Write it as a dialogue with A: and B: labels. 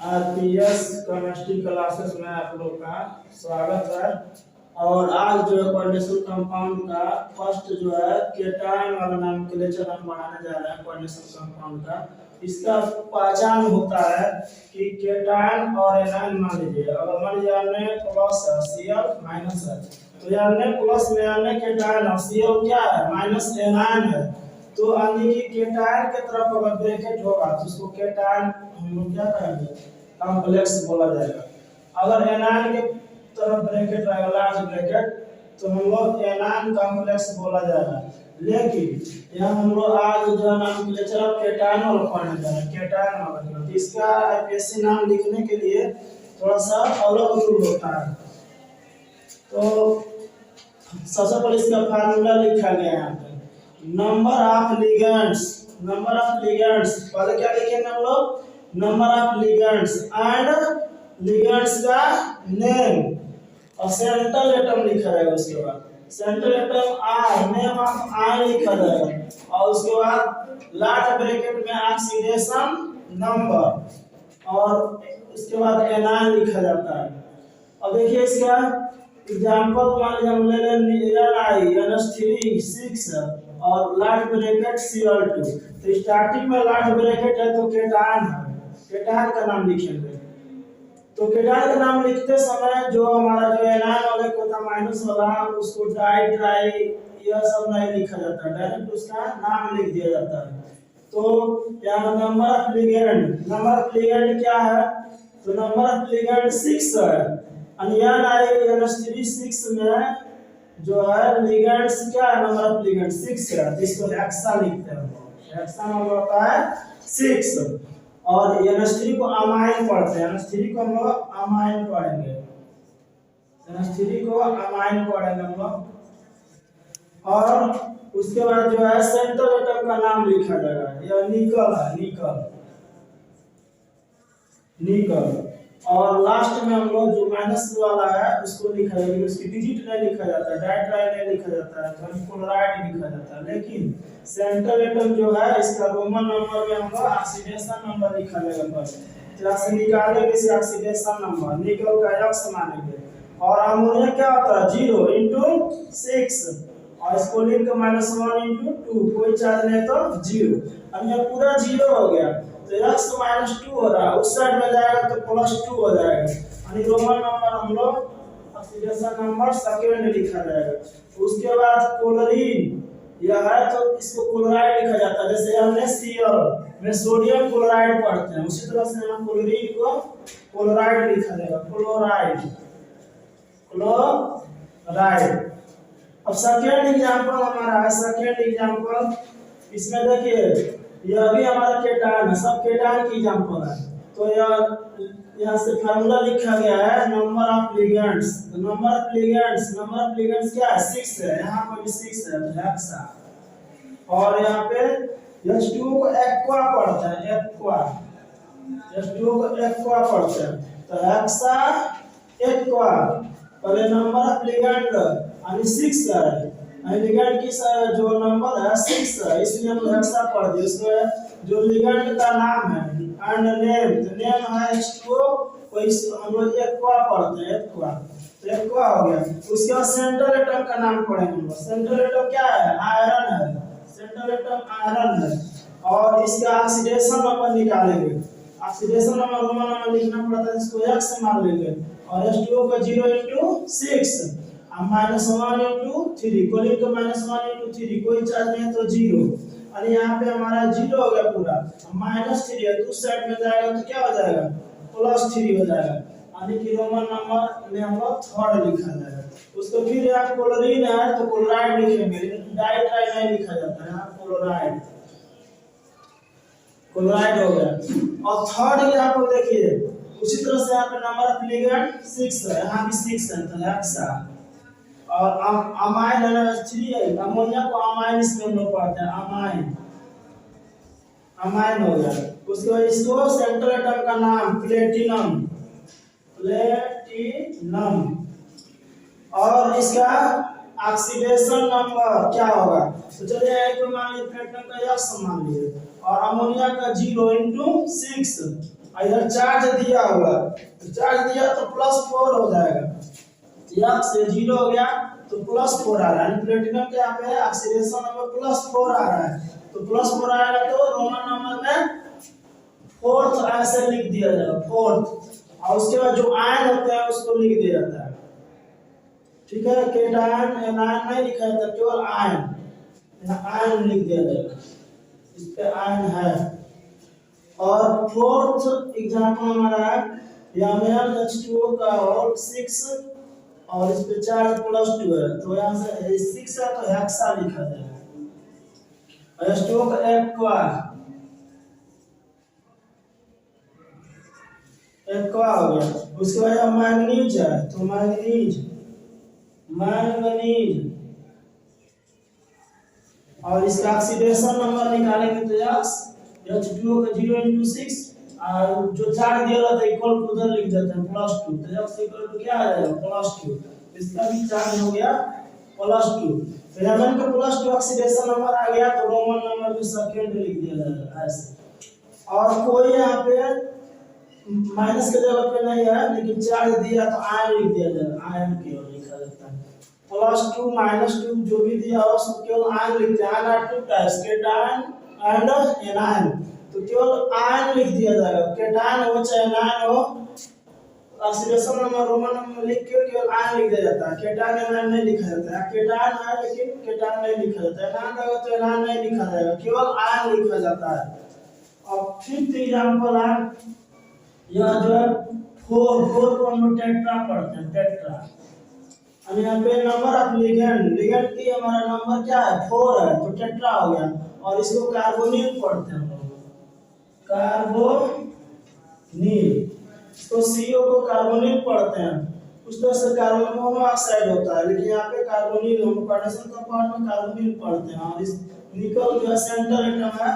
A: RPS chemistry classes में आप लोग का स्वागत है। और आज जो है कोऑर्डिनेशन कंपाउंड का फर्स्ट जो है केटायन वाला नाम के लेक्चर हम बढ़ाने जा रहे हैं। कोऑर्डिनेशन कंपाउंड का इसका पहचान होता है कि केटायन और एनायन मान लीजिए, अगर मान लीजिए हमने प्लस है Cl माइनस है, तो हमने प्लस में हमने केटायन और Cl क्या है माइनस एनायन है, तो यानी कि केटायन के तरफ अगर ब्रैकेट होगा तो उसको केटायन हम लोग क्या कहेंगे, कॉम्प्लेक्स बोला जाएगा। अगर एनायन के तरफ ब्रैकेट रहेगा लार्ज ब्रैकेट तो हम लोग एनायन कॉम्प्लेक्स बोला जाएगा। लेकिन यहाँ हम लोग आज जो नाम लेक्चर केटायन वाला पढ़ने जा रहे हैं, केटायन वाला। तो इसका आईपीएससी नाम लिखने के लिए थोड़ा सा अलग रूल होता है। तो सबसे पहले इसका फार्मूला लिखा गया है यहाँ पे, number of ligands. Number of ligands पहले क्या लिखेंगे हम लोग, number of ligands and ligands का नेम, और सेंट्रल एटम लिखा जाएगा। उसके बाद central atom I, name of I लिखा जाएगा, और उसके बाद लार्ज ब्रैकेट में ऑक्सीडेशन नंबर, और उसके बाद एनायन लिखा जाता है। अब देखिए इसका एग्जांपल मान लीजिए हम ले लें NH3 और लार्ज ब्रैकेट Cl2। तो स्टार्टिंग में लार्ज ब्रैकेट है तो केटायन है, केटायन का नाम लिखेंगे। तो केटायन का नाम लिखते समय जो हमारा जो एनायन वाले को था माइनस वाला, उसको डाई ट्राई यह सब नहीं लिखा जाता, डायरेक्ट उसका नाम लिख दिया जाता है। तो यहाँ number of ligand, number of ligand क्या है, तो नंबर ऑफ लिगेंड 6 है। NH3 में जो है लिगेंड्स क्या है, नंबर ऑफ लिगेंड 6 है, तो इसको हेक्सा लिखते हैं। हेक्सा मतलब होता है 6। और NH3 को अमाइन पढ़ते हैं, NH3 को हम लोग अमाइन पढ़ेंगे, NH3 को अमाइन पढ़ेंगे हम लोग। और उसके बाद जो है सेंट्रल एटम का नाम लिखा जाएगा, यह निकल है, निकल निकल। और लास्ट में हम लोग जो माइनस वाला है उसको लिखा जाएगा, उसकी डिजिट नहीं लिखा जाता है, डाइट्राई नहीं लिखा जाता है, तो क्लोराइड लिखा जाता है। लेकिन सेंट्रल एटम जो है इसका रोमन नंबर में हम लोग ऑक्सीडेशन नंबर लिखा जाएगा। जहाँ से निकालेंगे इस ऑक्सीडेशन नंबर, निकल का x मानेंगे, और अमोनिया क्या होता है 0 × 6, और इसको लिख के -1 × 2, कोई चार्ज नहीं तो 0। अब ये पूरा 0 हो गया तो x -2 हो रहा है, उस साइड में जाएगा तो +2 हो जाएगा, यानी रोमन नंबर हम लोग ऑक्सीडेशन नंबर सेकंड लिखा जाएगा। उसके बाद क्लोरीन यह है तो इसको क्लोराइड लिखा जाता है, जैसे हमने Cl में सोडियम क्लोराइड पढ़ते हैं, उसी तरह से हम क्लोरीन को क्लोराइड लिखा जाएगा, क्लोराइड, क्लोराइड। अब सेकंड एग्जांपल हमारा है, सेकंड एग्जांपल इसमें देखिए यह भी हमारा केटायन है, सब केटायन की एग्जांपल है। तो यहाँ से फार्मूला लिखा गया है नंबर ऑफ लिगेंड्स। तो नंबर ऑफ लिगेंड्स क्या है 6 है, यहाँ पर भी 6 है, तो हेक्सा। और यहाँ पे H2O को एक्वा पढ़ते हैं, एक्वा, H2O को एक्वा पढ़ते हैं, तो हेक्सा एक्वा। पहले नंबर ऑफ लिगेंड यानी 6 है, लिगेंड की जो नंबर है 6 है, इसलिए हम हेक्सा पढ़ दिए। इसमें जो लिगेंड का नाम है एंड नेम, तो नेम है H2O, तो इस हम लोग एक्वा पढ़ते हैं, एक्वा, तो एक्वा हो गया। उसके बाद सेंट्रल एटम का नाम पढ़ेंगे हम लोग। सेंट्रल एटम क्या है, आयरन है, सेंट्रल एटम आयरन है। और इसका ऑक्सीडेशन नंबर निकालेंगे, ऑक्सीडेशन नंबर रोमन नंबर लिखना पड़ता है, इसको x से मान लेंगे, और H2O का 0 × 6 -1 × 3, क्लोरीन का -1 × 3, कोई चार्ज नहीं तो 0, और यहाँ पे हमारा 0 हो गया पूरा। -3 है तो उस साइड में जाएगा तो क्या हो जाएगा, +3 हो जाएगा, यानी कि रोमन नंबर में हम लोग थर्ड लिखा जाएगा। उसको फिर यहाँ क्लोरीन है तो क्लोराइड लिखेंगे, डाइट्राई नहीं लिखा जाता है, यहाँ क्लोराइड, क्लोराइड हो गया। और थर्ड एग्जांपल देखिए उसी तरह से यहाँ पे नंबर ऑफ लिगेंड 6 है, यहाँ भी 6 है, तो हेक्सा। और अमाइन NH3 है, अमोनिया को अमाइन इसमें हम लोग पढ़ते हैं, अमाइन, अमाइन हो गया। उसके बाद इसको सेंट्रल एटम का नाम प्लेटिनम, प्लेटिनम। और इसका ऑक्सीडेशन नंबर क्या होगा, तो चलिए एक मान लीजिए प्लेटिनम का x मान लीजिए, और अमोनिया का 0 × 6, इधर चार्ज दिया हुआ, तो चार्ज दिया तो +4 हो जाएगा, x से 0 हो गया तो +4 आ रहा है। प्लेटिनम के यहाँ पे ऑक्सीडेशन नंबर +4 आ रहा है, तो +4 आएगा तो रोमन नंबर में फोर्थ ऐसे लिख दिया जाएगा, फोर्थ। और उसके बाद जो आयन होता है उसको लिख दिया जाता है, ठीक है। केटायन एनायन नहीं लिखा जाता, केवल आयन, आयन लिख दिया जाएगा, इस पे आयन है। और फोर्थ एग्जांपल हमारा है Mn2H2O का और 6 और इस पे चार्ज +2 है, तो यहाँ से 6 है तो हेक्सा लिखा जाएगा। H2O का एक्वा हो गया। उसके बाद मैंगनीज है, तो मैंगनीज और इसका ऑक्सीडेशन नंबर निकालेंगे तो H2O का 0 × 6 और जो चार्ज दिया रहता है इक्वल उधर लिख देते हैं +2, तो x इक्वल टू क्या आ जाएगा +2, इसका भी चार्ज हो गया +2। तो Mn का +2 ऑक्सीडेशन नंबर आ गया, तो रोमन नंबर भी सेकंड लिख दिया जाएगा ऐसे। और कोई यहाँ पे माइनस के जगह पे नहीं है, लेकिन चार्ज दिया तो आयन लिख दिया जाएगा, आयन केवल लिखा जाता है। +2 -2 जो भी दिया हो उसको केवल आयन लिखते हैं। Ion are 2 types, cation and anion, तो केवल आयन लिख दिया जाएगा, केटायन हो चाहे एनायन हो, ऑक्सीडेशन नंबर रोमन नंबर लिख के केवल आयन लिख दिया जाता है। केटायन एनायन नहीं लिखा जाता है, केटायन है लेकिन केटायन नहीं लिखा जाता है, एनायन रहेगा तो एनायन नहीं लिखा जाएगा, केवल आयन लिखा जाता है। अब फिफ्थ एग्जांपल है, यह जो है 4 को हम लोग टेट्रा पढ़ते हैं, टेट्रा। अब यहाँ पे नंबर ऑफ लिगेंड की हमारा नंबर क्या है 4 है, तो टेट्रा हो गया। और इसको कार्बोनिल पढ़ते हैं, कार्बोनिल, इसको CO को कार्बोनिल पढ़ते हैं। उस तरह से कार्बन मोनोऑक्साइड होता है, लेकिन यहाँ पे कार्बोनिल हम कार्बोनिल कंपाउंड में कार्बोनिल पढ़ते हैं। और इस निकल जो है सेंटर एटम है